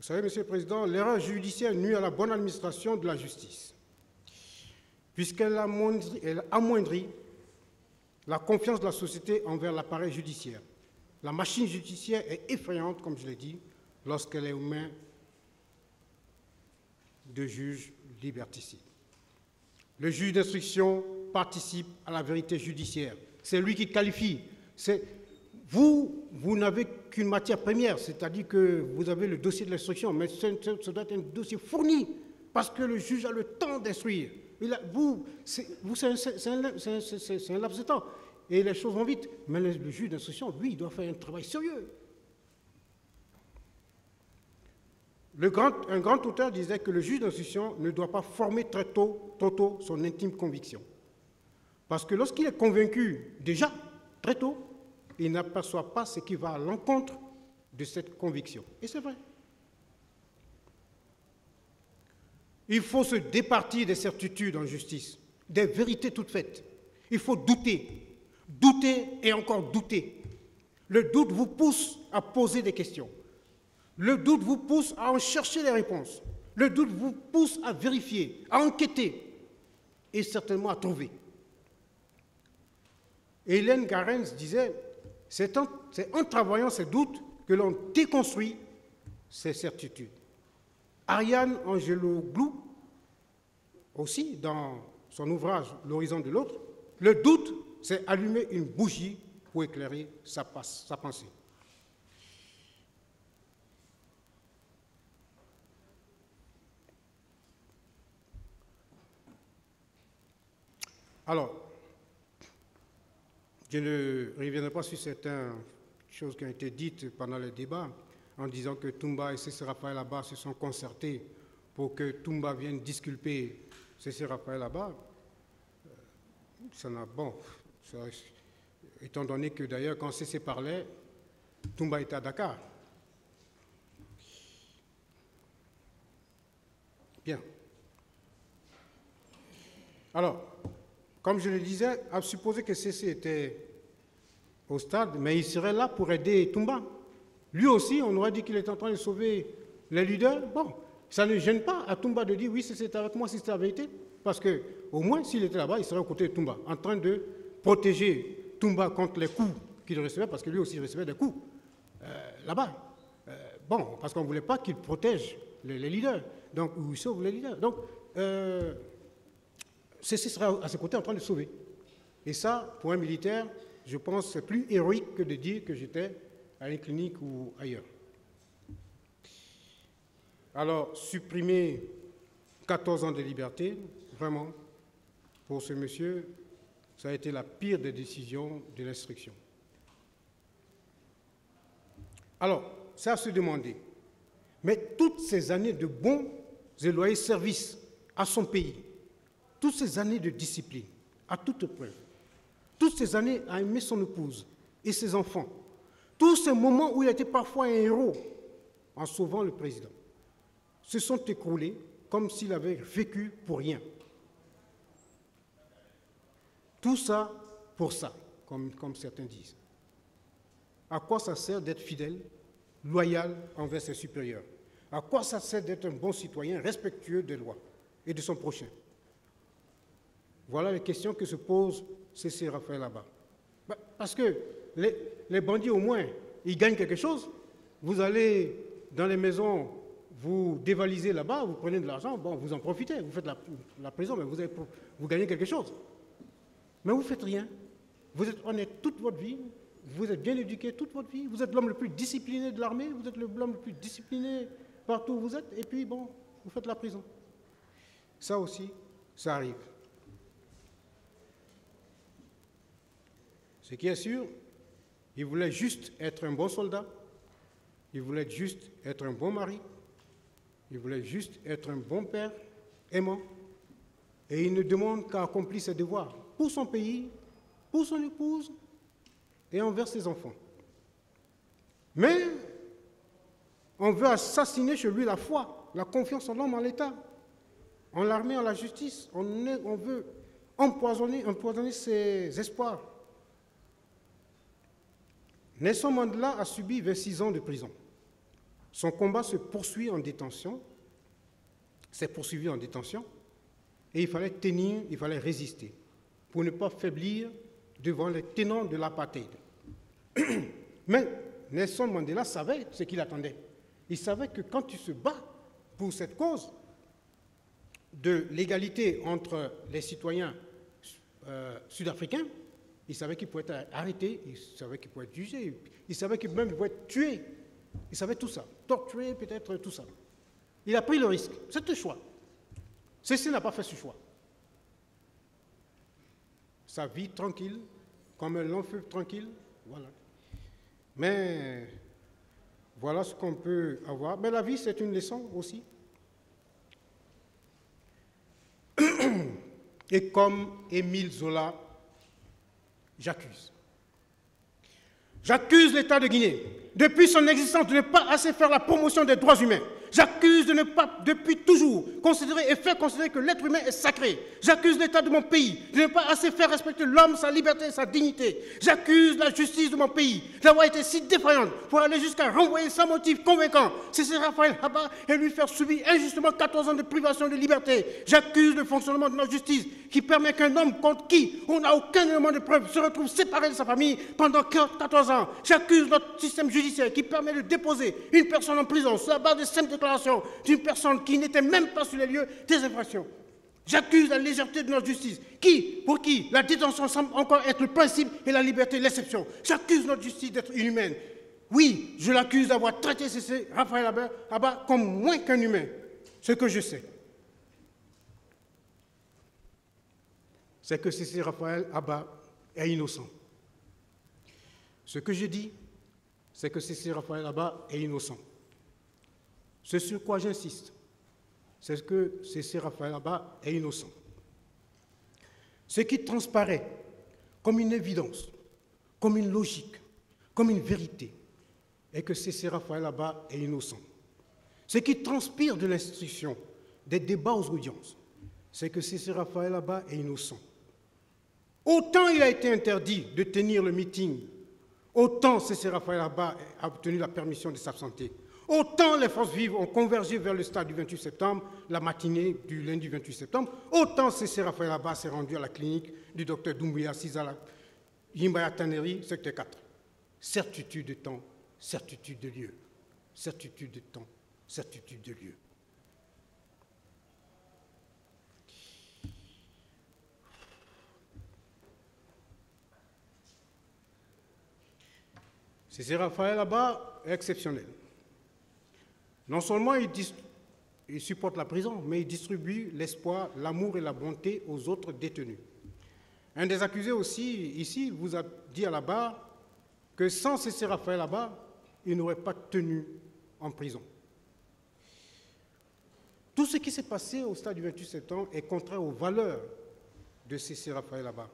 savez, Monsieur le Président, l'erreur judiciaire nuit à la bonne administration de la justice, puisqu'elle amoindrit la confiance de la société envers l'appareil judiciaire. La machine judiciaire est effrayante, comme je l'ai dit, lorsqu'elle est aux mains de juges liberticides. Le juge d'instruction participe à la vérité judiciaire. C'est lui qui qualifie. Vous n'avez qu'une matière première, c'est-à-dire que vous avez le dossier de l'instruction, mais ce doit être un dossier fourni, parce que le juge a le temps d'instruire. C'est un laps de temps, et les choses vont vite. Mais le juge d'instruction, lui, il doit faire un travail sérieux. Un grand auteur disait que le juge d'instruction ne doit pas former trop tôt son intime conviction. Parce que lorsqu'il est convaincu, déjà, très tôt, il n'aperçoit pas ce qui va à l'encontre de cette conviction. Et c'est vrai. Il faut se départir des certitudes en justice, des vérités toutes faites. Il faut douter, douter et encore douter. Le doute vous pousse à poser des questions. Le doute vous pousse à en chercher les réponses. Le doute vous pousse à vérifier, à enquêter et certainement à trouver. Hélène Garens disait, c'est en travaillant ces doutes que l'on déconstruit ces certitudes. Ariane Angelou-Glou, aussi dans son ouvrage L'horizon de l'autre, le doute, c'est allumer une bougie pour éclairer sa pensée. Alors, je ne reviendrai pas sur certaines choses qui ont été dites pendant le débat, en disant que Toumba et C.C. Raphaël Abba se sont concertés pour que Toumba vienne disculper C.C. Raphaël Abba. Étant donné que d'ailleurs, quand C.C. parlait, Toumba était à Dakar. Bien. Alors, comme je le disais, à supposer que C.C. était au stade, mais il serait là pour aider Toumba. Lui aussi, on aurait dit qu'il est en train de sauver les leaders. Bon, ça ne gêne pas à Toumba de dire oui, c'est avec moi, si c'est la vérité. Parce qu'au moins, s'il était là-bas, il serait aux côtés de Toumba, en train de protéger Toumba contre les coups qu'il recevait, parce que lui aussi recevait des coups là-bas. Bon, parce qu'on ne voulait pas qu'il protège les leaders, donc, ou il sauve les leaders. Donc, C.C. sera à ses côtés en train de sauver. Et ça, pour un militaire, je pense que c'est plus héroïque que de dire que j'étais à une clinique ou ailleurs. Alors, supprimer 14 ans de liberté, vraiment, pour ce monsieur, ça a été la pire des décisions de l'instruction. Alors, ça à se demander. Mais toutes ces années de bons et loyaux services à son pays, toutes ces années de discipline, à toute preuve, toutes ces années à aimer son épouse et ses enfants, tous ces moments où il était parfois un héros en sauvant le président, se sont écroulés comme s'il avait vécu pour rien. Tout ça pour ça, comme certains disent. À quoi ça sert d'être fidèle, loyal envers ses supérieurs? À quoi ça sert d'être un bon citoyen, respectueux des lois et de son prochain? Voilà les questions que se pose C.C. Raphaël Abba. Parce que les bandits, au moins, ils gagnent quelque chose. Vous allez dans les maisons, vous dévalisez là-bas, vous prenez de l'argent, bon, vous en profitez, vous faites la prison, mais vous gagnez quelque chose. Mais vous ne faites rien. Vous êtes honnête toute votre vie, vous êtes bien éduqué toute votre vie, vous êtes l'homme le plus discipliné de l'armée, vous êtes l'homme le plus discipliné partout où vous êtes, et puis, bon, vous faites la prison. Ça aussi, ça arrive. Ce qui est sûr, il voulait juste être un bon soldat, il voulait juste être un bon mari, il voulait juste être un bon père, aimant, et il ne demande qu'à accomplir ses devoirs pour son pays, pour son épouse et envers ses enfants. Mais on veut assassiner chez lui la foi, la confiance en l'homme, en l'État, en l'armée, en la justice. On veut empoisonner ses espoirs. Nelson Mandela a subi 26 ans de prison. Son combat se poursuit en détention, s'est poursuivi en détention, et il fallait tenir, il fallait résister, pour ne pas faiblir devant les tenants de l'apartheid. Mais Nelson Mandela savait ce qu'il attendait. Il savait que quand tu se bats pour cette cause de l'égalité entre les citoyens sud-africains, il savait qu'il pouvait être arrêté, il savait qu'il pouvait être jugé, il savait qu'il même pouvait être tué. Il savait tout ça, torturé peut-être, tout ça. Il a pris le risque, c'est le choix. Ceci n'a pas fait ce choix. Sa vie tranquille, comme un long feu tranquille, voilà. Mais voilà ce qu'on peut avoir. Mais la vie, c'est une leçon aussi. Et comme Émile Zola, j'accuse. J'accuse l'État de Guinée, depuis son existence, de ne pas assez faire la promotion des droits humains. J'accuse de ne pas, depuis toujours, considérer et faire considérer que l'être humain est sacré. J'accuse l'État de mon pays de ne pas assez faire respecter l'homme, sa liberté et sa dignité. J'accuse la justice de mon pays d'avoir été si défaillante pour aller jusqu'à renvoyer sans motif convaincant C.C. Raphaël Haba et lui faire subir injustement 14 ans de privation de liberté. J'accuse le fonctionnement de notre justice qui permet qu'un homme contre qui on n'a aucun élément de preuve se retrouve séparé de sa famille pendant 14 ans. J'accuse notre système judiciaire qui permet de déposer une personne en prison sur la base de simples déclaration d'une personne qui n'était même pas sur les lieux des infractions. J'accuse la légèreté de notre justice, pour qui la détention semble encore être le principe et la liberté l'exception. J'accuse notre justice d'être inhumaine. Oui, je l'accuse d'avoir traité C.C. Raphaël Haba comme moins qu'un humain. Ce que je sais, c'est que C.C. Raphaël Haba est innocent. Ce que je dis, c'est que C.C. Raphaël Haba est innocent. Ce sur quoi j'insiste, c'est que C.C. Raphaël Haba est innocent. Ce qui transparaît comme une évidence, comme une logique, comme une vérité, est que C.C. Raphaël Haba est innocent. Ce qui transpire de l'instruction, des débats aux audiences, c'est que C.C. Raphaël Haba est innocent. Autant il a été interdit de tenir le meeting, autant C.C. Raphaël Haba a obtenu la permission de s'absenter. Autant les forces vives ont convergé vers le stade du 28 septembre, la matinée du lundi 28 septembre, autant C.C. Raphaël Haba s'est rendu à la clinique du docteur Doumbouya Sisala, Yimbaya Taneri, secteur 4. Certitude de temps, certitude de lieu. Certitude de temps, certitude de lieu. C.C. Raphaël Haba est exceptionnel. Non seulement il supporte la prison, mais il distribue l'espoir, l'amour et la bonté aux autres détenus. Un des accusés aussi, ici, vous a dit à la barre que sans C.C. Raphaël Haba, il n'aurait pas tenu en prison. Tout ce qui s'est passé au stade du 28 septembre est contraire aux valeurs de C.C. Raphaël Haba.